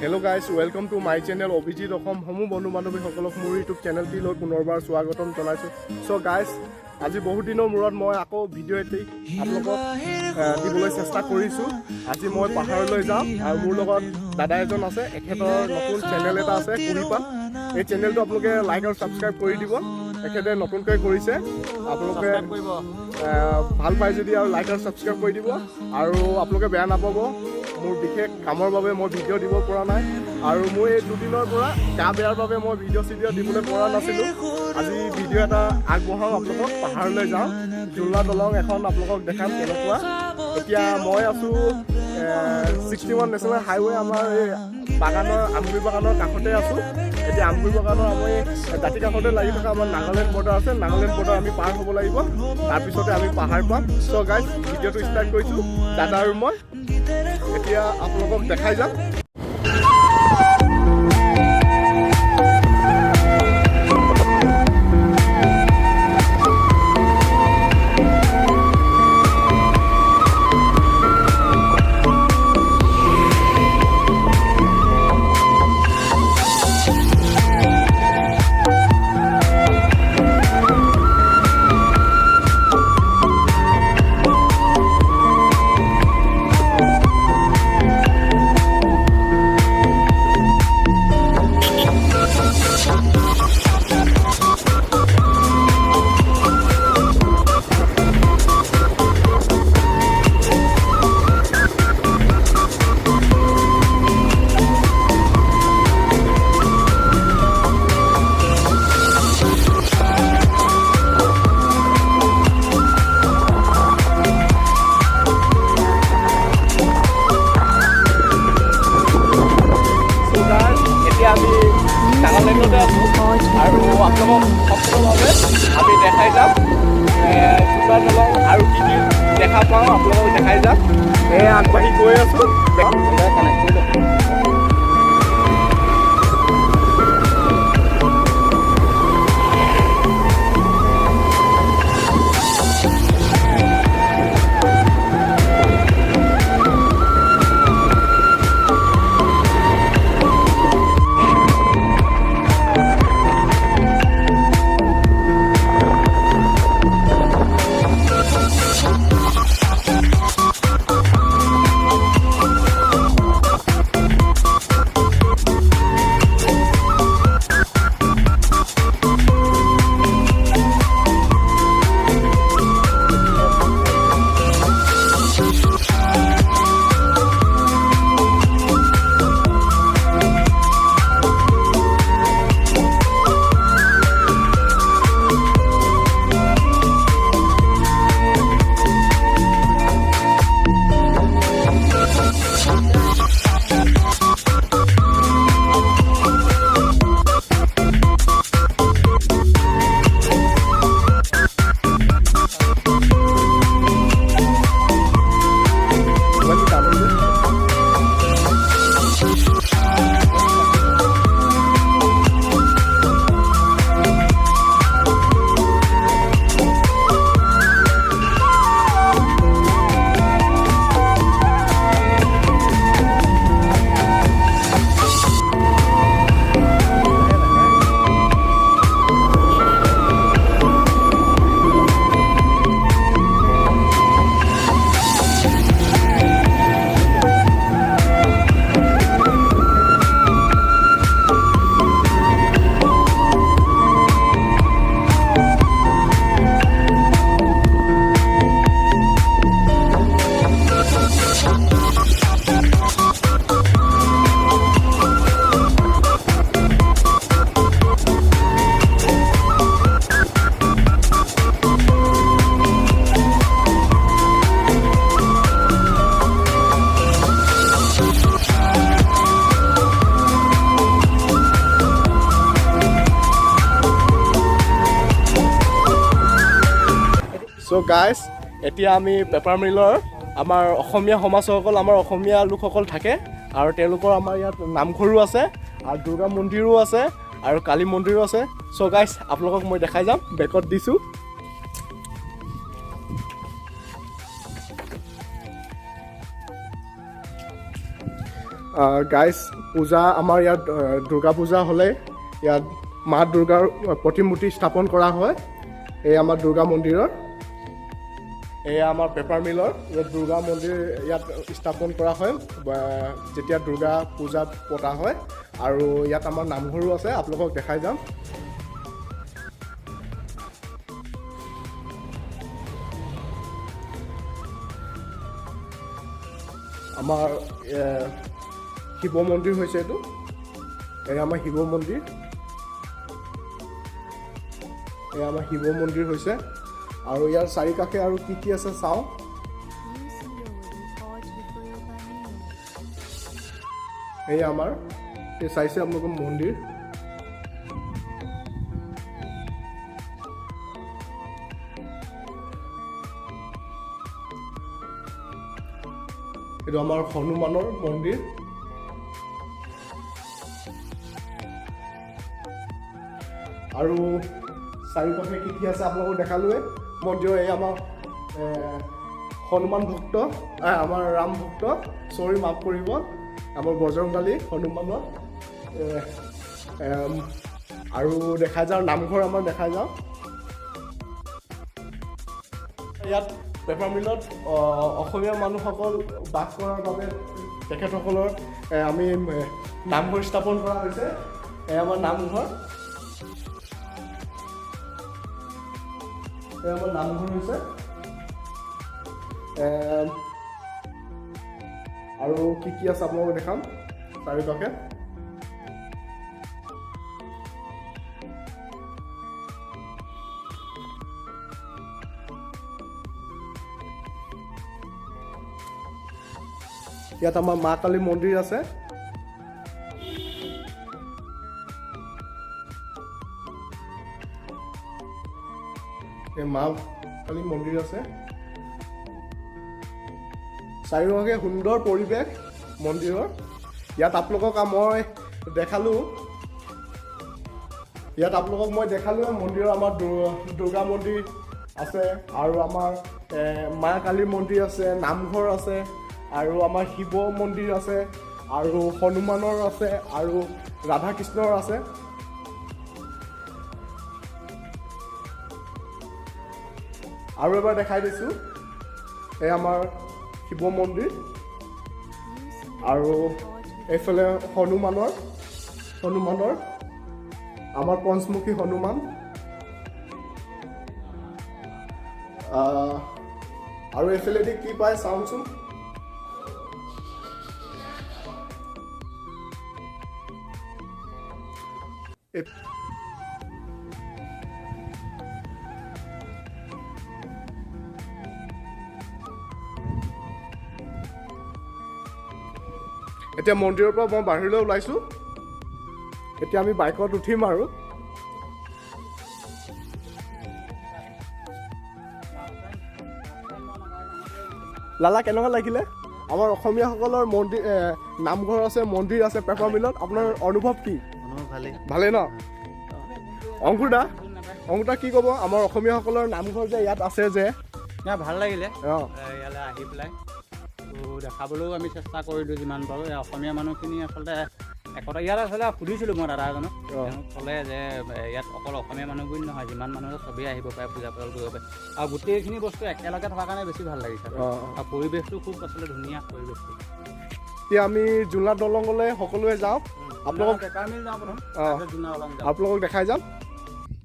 Hello guys, welcome to my channel Obiji Rokhom Homu Bonu Banubi Hokolok Muri YouTube channel ti loi punorbar swagotom janaisu. So guys, আজি বহুত দিনৰ মূৰত মই আকৌ video এটি আপোনালোকক দিবলৈ চেষ্টা কৰিছো। আজি মই পাহাৰলৈ যাম আৰু মোৰ লগত দাদা এজন আছে, এখেতৰ নতুন চেনেল এটা আছে কুৰিপা। এই চেনেলটো আপোনালোকে লাইক আৰু সাবস্ক্ৰাইব কৰি দিব। এখেতে নতুনকৈ কৰিছে, আপোনালোকে ভাল পাই যদি আৰু লাইক আৰু সাবস্ক্ৰাইব কৰি দিব আৰু আপোনালোকে বেয়া নাপাব। মোৰ বিশেষ কামৰ বাবে মই ভিডিও দিব পৰা নাই আৰু মই এই দুদিনৰ পৰা গা বেয়াৰ বাবে মই ভিডিও দিবলৈ পৰা নাছিলোঁ। আজি ভিডিও এটা আগবঢ়াওঁ আপোনালোকক। পাহাৰলৈ যাওঁ, জুলনা দলং এখন আপোনালোকক দেখাম কেনেকুৱা। এতিয়া মই আছোঁ 61 নেশ্যনেল হাইৱে আমাৰ এই বাগানৰ আমগুৰি বাগানৰ কাষতে আছোঁ। এতিয়া আমগুৰি বাগানৰ আমি দাঁতি কাষতে লাগি থকা আমাৰ নাগালেণ্ড বৰ্ডাৰ আছে। নাগালেণ্ড বৰ্ডাৰ আমি পাৰ হ'ব লাগিব, তাৰপিছতে আমি পাহাৰ পাম। চ' গাইজ ভিডিঅ'টো ষ্টাৰ্ট কৰিছোঁ দাদা আৰু মই। এতিয়া আপোনালোকক দেখাই যাম। নাগালেণ্ডতে আছোঁ আৰু আপোনালোকক সম্পূৰ্ণভাৱে আমি দেখাই যাম জুলনা দলং আৰু কি কি দেখা পাওঁ আপোনালোকক দেখাই যাম। আগবাঢ়ি গৈ আছোঁ। চ' গাইজ এতিয়া আমি পেপাৰ মিলৰ আমাৰ অসমীয়া সমাজসকল, আমাৰ অসমীয়া লোকসকল থাকে আৰু তেওঁলোকৰ আমাৰ ইয়াত নামঘৰো আছে আৰু দুৰ্গা মন্দিৰো আছে আৰু কালী মন্দিৰো আছে। চ' গাইজ আপোনালোকক মই দেখাই যাম, বেকত দিছোঁ। গাইজ পূজা আমাৰ ইয়াত দুৰ্গা পূজা হ'লে ইয়াত মা দুৰ্গাৰ প্ৰতিমূৰ্তি স্থাপন কৰা হয়। এই আমাৰ দুৰ্গা মন্দিৰৰ, এয়া আমাৰ পেপাৰ মিলৰ ইয়াত দুৰ্গা মন্দিৰ ইয়াত স্থাপন কৰা হয় যেতিয়া দুৰ্গা পূজা পতা হয়। আৰু ইয়াত আমাৰ নামঘৰো আছে, আপোনালোকক দেখাই যাম। আমাৰ শিৱ মন্দিৰ হৈছে এইটো, এয়া আমাৰ শিৱ মন্দিৰ, এয়া আমাৰ শিৱ মন্দিৰ হৈছে। আৰু ইয়াৰ চাৰিকাষে আৰু কি আছে চাওঁ। এই আমাৰ এই চাইছে আপোনালোকৰ মন্দিৰ, এইটো আমাৰ হনুমানৰ মন্দিৰ। আৰু চাৰিওকাষে কি আছে আপোনালোকক দেখালোৱে মন্দিৰৰ। এই আমাৰ হনুমান ভক্ত, আমাৰ ৰাম ভক্ত, চৰি মাফ কৰিব, আমাৰ বজৰংবলী হনুমানৰ। আৰু দেখাই যাওঁ নামঘৰ আমাৰ দেখাই যাওঁ। ইয়াত পেপাৰ মিলত অসমীয়া মানুহসকল বাস কৰাৰ বাবে তেখেতসকলৰ আমি নামঘৰ স্থাপন কৰা হৈছে। এয়া আমাৰ নামঘৰ, এয়া আমাৰ নামঘৰ হৈছে। আৰু কি আছে আপোনালোকক দেখাম চাৰিওকাষে। ইয়াত আমাৰ মা কালী মন্দিৰ আছে। এই মা কালী মন্দিৰ আছে। চাৰিওকাষে সুন্দৰ পৰিৱেশ মন্দিৰৰ। ইয়াত আপোনালোকক মই দেখালোঁ মন্দিৰৰ আমাৰ দুৰ্গা মন্দিৰ আছে, আৰু আমাৰ মা কালী মন্দিৰ আছে, নামঘৰ আছে, আৰু আমাৰ শিৱ মন্দিৰ আছে, আৰু হনুমানৰ আছে, আৰু ৰাধা কৃষ্ণৰ আছে। আৰু এবাৰ দেখাই দিছোঁ, এই আমাৰ শিৱ মন্দিৰ, আৰু এইফালে হনুমানৰ আমাৰ পঞ্চমুখী হনুমান। আৰু এইফালেদি কি পায় চাওঁচোন। এতিয়া মন্দিৰৰ পৰা মই বাহিৰলৈ ওলাইছোঁ। এতিয়া আমি বাইকত উঠিম আৰু লালা কেনেকুৱা লাগিলে? আমাৰ অসমীয়াসকলৰ মন্দিৰ নামঘৰ আছে, মন্দিৰ আছে পেপাৰ মিলত। আপোনাৰ অনুভৱ কি? ভালেই ন? অংকুৰ দা কি ক'ব? আমাৰ অসমীয়াসকলৰ নামঘৰ যে ইয়াত আছে যে ভাল লাগিলে ইয়ালৈ আহি পেলাই। দেখাবলৈও আমি চেষ্টা কৰিলোঁ যিমান পাৰোঁ। অসমীয়া মানুহখিনি আচলতে একতা ইয়াত আচলতে সুধিছিলোঁ মই দাদা এজনক, তেওঁক ক'লে যে ইয়াত অকল অসমীয়া মানুহ বুলি নহয়, যিমান মানুহ চবেই আহিব পাৰে, পূজা পাতল কৰিব পাৰে। আৰু গোটেইখিনি বস্তু একেলগে থকাৰ কাৰণে বেছি ভাল লাগিছে। আৰু পৰিৱেশটো খুব আচলতে ধুনীয়া পৰিৱেশটো। এতিয়া আমি জোলনা দলঙলৈ সকলোৱে যাওঁ। আপোনালোকক পেপাৰ মিল যাওঁ প্ৰথম, আপোনালোকক দেখাই যাম।